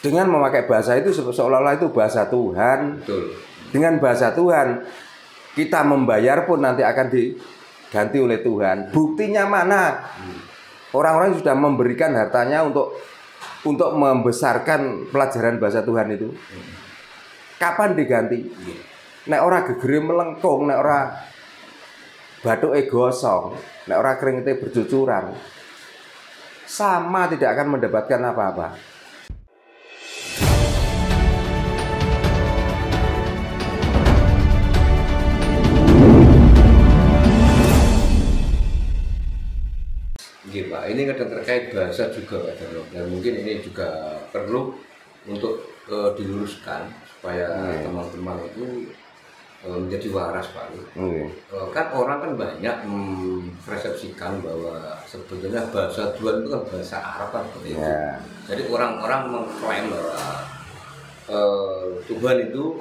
Dengan memakai bahasa itu seolah-olah itu bahasa Tuhan. Betul. Dengan bahasa Tuhan kita membayar pun nanti akan diganti oleh Tuhan. Buktinya mana? Orang-orang sudah memberikan hartanya untuk membesarkan pelajaran bahasa Tuhan itu. Kapan diganti? Nek ora gegere melengkung, nek ora bathuke gosong, nek ora keringete bercucuran, sama tidak akan mendapatkan apa-apa. Pak, ini kadang terkait bahasa juga dan mungkin ini juga perlu untuk diluruskan supaya teman-teman itu menjadi waras Pak. Kan orang kan banyak mempersepsikan bahwa sebetulnya bahasa Tuhan itu kan bahasa Arab kan seperti itu. Jadi orang-orang mengklaim bahwa Tuhan itu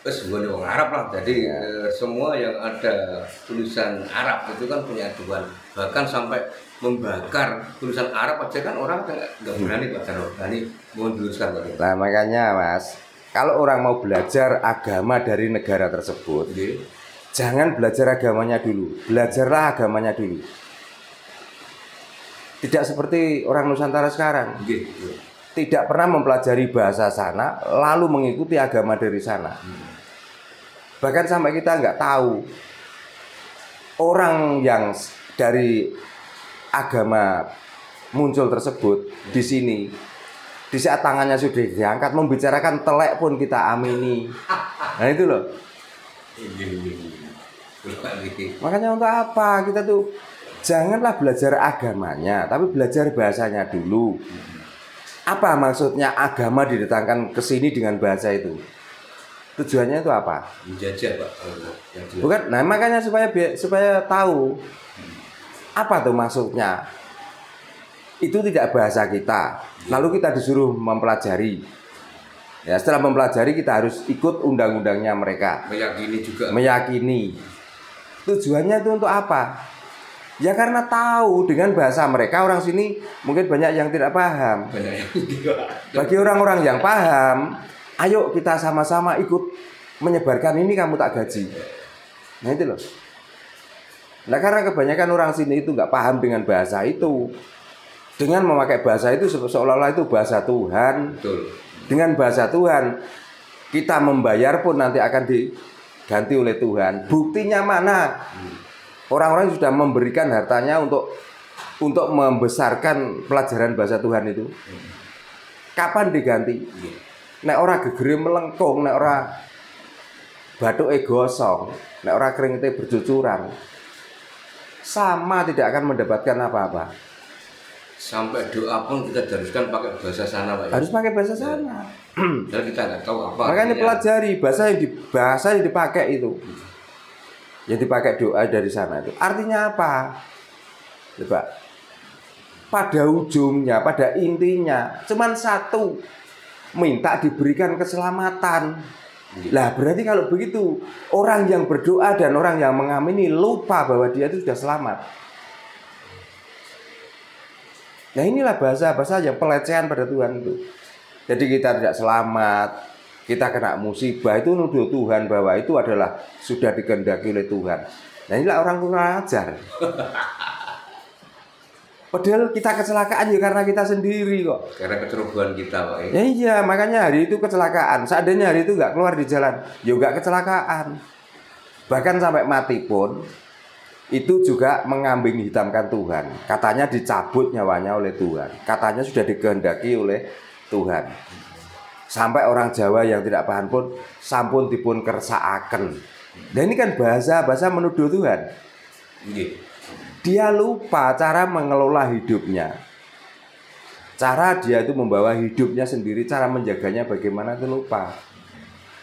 Tuhan orang Arab lah. Jadi semua yang ada tulisan Arab itu kan punya Tuhan. Bahkan sampai membakar tulisan Arab aja kan orang nggak berani Pak, berani meluruskan. Nah makanya Mas, kalau orang mau belajar agama dari negara tersebut, jangan belajar agamanya dulu, belajarlah agamanya dulu. Tidak seperti orang Nusantara sekarang, tidak pernah mempelajari bahasa sana, lalu mengikuti agama dari sana. Bahkan sampai kita nggak tahu orang yang dari agama muncul tersebut di sini, di saat tangannya sudah diangkat membicarakan telek pun kita amini. Nah itu loh. Makanya untuk apa kita tuh janganlah belajar agamanya, tapi belajar bahasanya dulu. Apa maksudnya agama didatangkan ke sini dengan bahasa itu? Tujuannya itu apa? Menjajah Pak. Bukan, nah makanya supaya tahu apa tuh maksudnya. Itu tidak bahasa kita. Lalu kita disuruh mempelajari. Ya, setelah mempelajari kita harus ikut undang-undangnya mereka. Meyakini juga. Meyakini. Tujuannya itu untuk apa? Ya karena tahu dengan bahasa mereka orang sini mungkin banyak yang tidak paham. Bagi orang-orang yang paham, ayo kita sama-sama ikut menyebarkan ini, kamu tak gaji. Nah itu loh. Nah karena kebanyakan orang sini itu nggak paham dengan bahasa itu. Dengan memakai bahasa itu seolah-olah itu bahasa Tuhan. Betul. Dengan bahasa Tuhan kita membayar pun nanti akan diganti oleh Tuhan. Buktinya mana? Orang-orang sudah memberikan hartanya untuk membesarkan pelajaran bahasa Tuhan itu. Kapan diganti? Nek ora gegere melengkung, nek ora bathuke gosong, nek ora keringete bercucuran, sama tidak akan mendapatkan apa-apa. Sampai doa pun kita haruskan pakai bahasa sana Pak. Harus pakai bahasa sana. Dan kita nggak tahu apa. Makanya pelajari bahasa yang dipakai itu. Yang dipakai doa dari sana itu. Artinya apa? Coba. Pada ujungnya, pada intinya, cuman satu. Minta diberikan keselamatan. Lah berarti kalau begitu, orang yang berdoa dan orang yang mengamini lupa bahwa dia itu sudah selamat. Nah inilah bahasa yang pelecehan pada Tuhan itu. Jadi kita tidak selamat, kita kena musibah, itu nuduh Tuhan bahwa itu adalah sudah dikehendaki oleh Tuhan. Nah inilah orang kurang ajar. Padahal kita kecelakaan ya karena kita sendiri kok. Karena kecerobohan kita Pak. Ya iya, makanya hari itu kecelakaan. Seandainya hari itu nggak keluar di jalan, ya nggak kecelakaan. Bahkan sampai mati pun itu juga mengambing hitamkan Tuhan. Katanya dicabut nyawanya oleh Tuhan. Katanya sudah dikehendaki oleh Tuhan. Sampai orang Jawa yang tidak paham pun sampun dipun kersakaken. Dan ini kan bahasa menuduh Tuhan. Dia lupa cara mengelola hidupnya. Cara dia itu membawa hidupnya sendiri, cara menjaganya bagaimana itu lupa.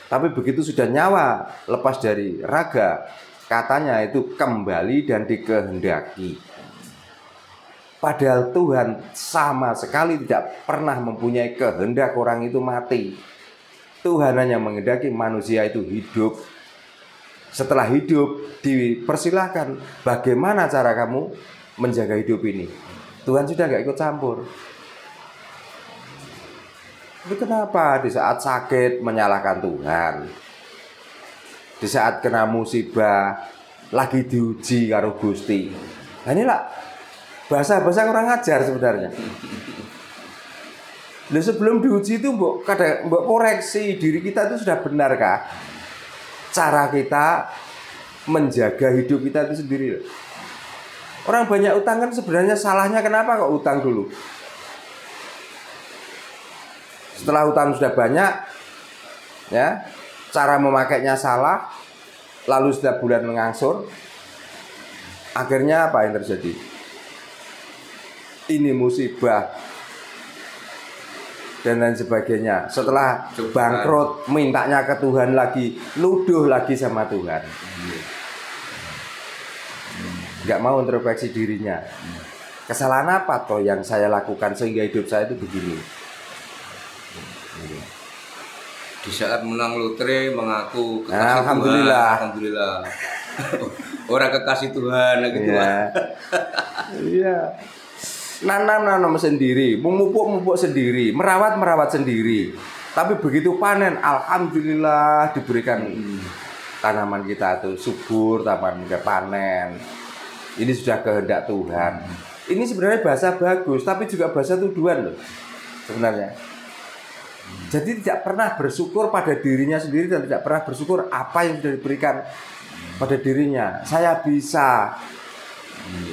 Tapi begitu sudah nyawa lepas dari raga, katanya itu kembali dan dikehendaki. Padahal Tuhan sama sekali tidak pernah mempunyai kehendak orang itu mati. Tuhan hanya menghendaki manusia itu hidup. Setelah hidup dipersilahkan bagaimana cara kamu menjaga hidup ini. Tuhan sudah gak ikut campur. Tapi kenapa di saat sakit menyalahkan Tuhan? Di saat kena musibah lagi diuji karo Gusti. Nah inilah bahasa-bahasa kurang ajar sebenarnya. Nah, sebelum diuji itu mbok koreksi diri kita itu sudah benarkah cara kita menjaga hidup kita itu sendiri. Orang banyak utang kan sebenarnya salahnya kenapa kok utang dulu? Setelah utang sudah banyak, ya, cara memakainya salah, lalu setiap bulan mengangsur, akhirnya apa yang terjadi? Ini musibah dan lain sebagainya. Setelah bangkrut, mintanya ke Tuhan lagi, nuduh lagi sama Tuhan. Nggak mau introspeksi dirinya. Kesalahan apa toh yang saya lakukan sehingga hidup saya itu begini? Di saat menang lotre mengaku kekasih Alhamdulillah. Tuhan, alhamdulillah. Orang kekasih Tuhan gitu. Iya. Nanam sendiri, memupuk sendiri, merawat sendiri. Tapi begitu panen, alhamdulillah diberikan tanaman kita itu subur, tanaman kita panen. Ini sudah kehendak Tuhan. Ini sebenarnya bahasa bagus, tapi juga bahasa tuduhan loh sebenarnya. Jadi tidak pernah bersyukur pada dirinya sendiri dan tidak pernah bersyukur apa yang sudah diberikan pada dirinya. Saya bisa.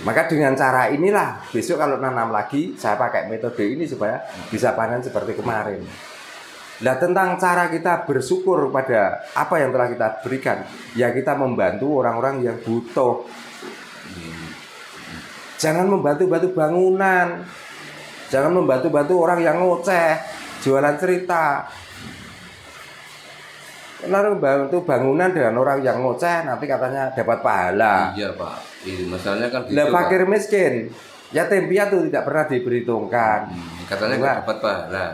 Maka dengan cara inilah besok kalau nanam lagi saya pakai metode ini supaya bisa panen seperti kemarin. Nah tentang cara kita bersyukur pada apa yang telah kita berikan, ya kita membantu orang-orang yang butuh. Jangan membantu-bantu bangunan. Jangan membantu-bantu orang yang ngoceh jualan cerita. Karena membantu bangunan dengan orang yang ngoceh nanti katanya dapat pahala. Iya Pak, ini masalahnya kan gitu. Lah fakir miskin, yatim piatu tidak pernah diperhitungkan. Katanya nggak dapat pahala.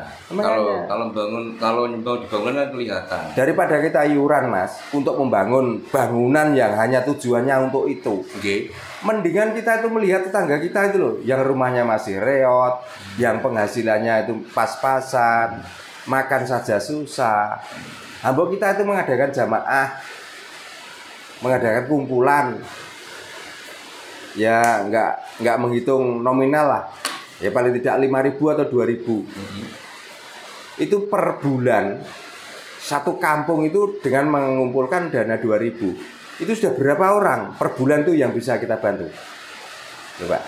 Kalau nyumbang di bangunan kelihatan. Daripada kita iuran Mas untuk membangun bangunan yang hanya tujuannya untuk itu. Okay. Mendingan kita itu melihat tetangga kita itu loh, yang rumahnya masih reot, yang penghasilannya itu pas-pasan, makan saja susah. Hambok kita itu mengadakan jamaah, mengadakan kumpulan, ya nggak menghitung nominal lah, ya paling tidak 5.000 atau 2.000. Itu per bulan satu kampung itu dengan mengumpulkan dana 2.000. Itu sudah berapa orang per bulan tuh yang bisa kita bantu? Coba.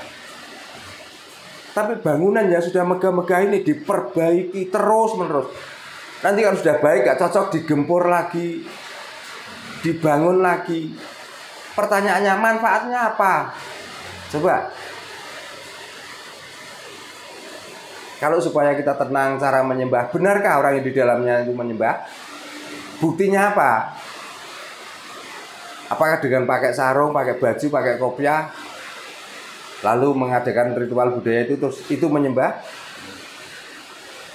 Tapi bangunan yang sudah megah-megah ini diperbaiki terus-menerus. Nanti kalau sudah baik gak cocok digempur lagi, dibangun lagi. Pertanyaannya manfaatnya apa? Coba. Kalau supaya kita tenang cara menyembah, benarkah orang yang di dalamnya itu menyembah? Buktinya apa? Apakah dengan pakai sarung, pakai baju, pakai kopiah, lalu mengadakan ritual budaya itu terus itu menyembah?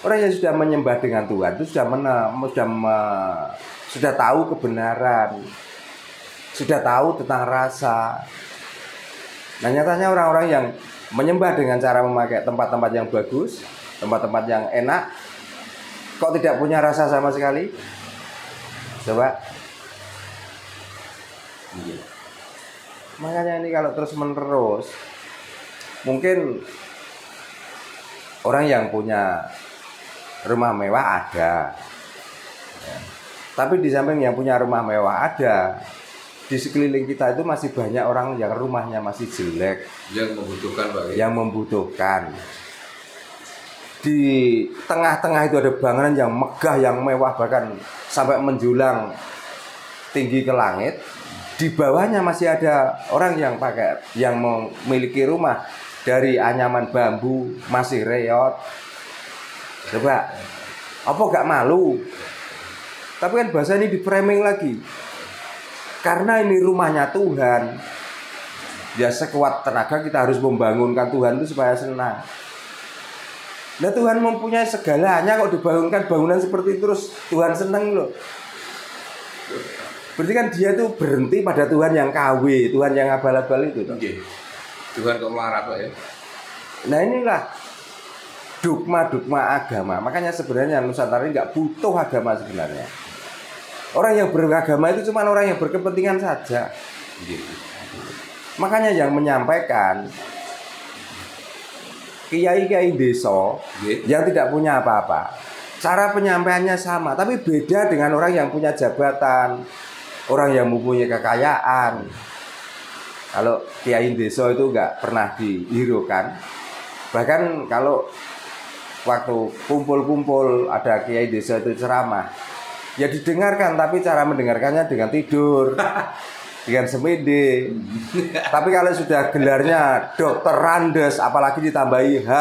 Orang yang sudah menyembah dengan Tuhan itu sudah tahu kebenaran, sudah tahu tentang rasa. Nah nyatanya orang-orang yang menyembah dengan cara memakai tempat-tempat yang bagus, tempat-tempat yang enak, kok tidak punya rasa sama sekali? Coba. Makanya ini kalau terus menerus mungkin orang yang punya rumah mewah ada ya. Tapi di samping yang punya rumah mewah ada, di sekeliling kita itu masih banyak orang yang rumahnya masih jelek, yang membutuhkan Pak. Yang membutuhkan. Di tengah-tengah itu ada bangunan yang megah, yang mewah, bahkan sampai menjulang tinggi ke langit. Di bawahnya masih ada orang yang memiliki rumah dari anyaman bambu, masih reot. Coba, apa gak malu? Tapi kan bahasa ini di framing lagi. Karena ini rumahnya Tuhan, ya sekuat tenaga kita harus membangunkan Tuhan itu supaya senang. Nah Tuhan mempunyai segalanya, kok dibangunkan bangunan seperti itu terus Tuhan senang loh. Berarti kan dia tuh berhenti pada Tuhan yang KW, Tuhan yang abal-abal itu. Okay. Tuhan kok marah Pak ya. Nah inilah dogma agama. Makanya sebenarnya Nusantara ini nggak butuh agama sebenarnya. Orang yang beragama itu cuma orang yang berkepentingan saja. Makanya yang menyampaikan kiai-kiai desa yang tidak punya apa-apa, cara penyampaiannya sama, tapi beda dengan orang yang punya jabatan, orang yang mempunyai kekayaan. Kalau kiai desa itu nggak pernah dihiraukan. Bahkan kalau waktu kumpul-kumpul ada kiai desa itu ceramah, ya didengarkan, tapi cara mendengarkannya dengan tidur, dengan semede. Tapi kalau sudah gelarnya dokter Randes, apalagi ditambahi H,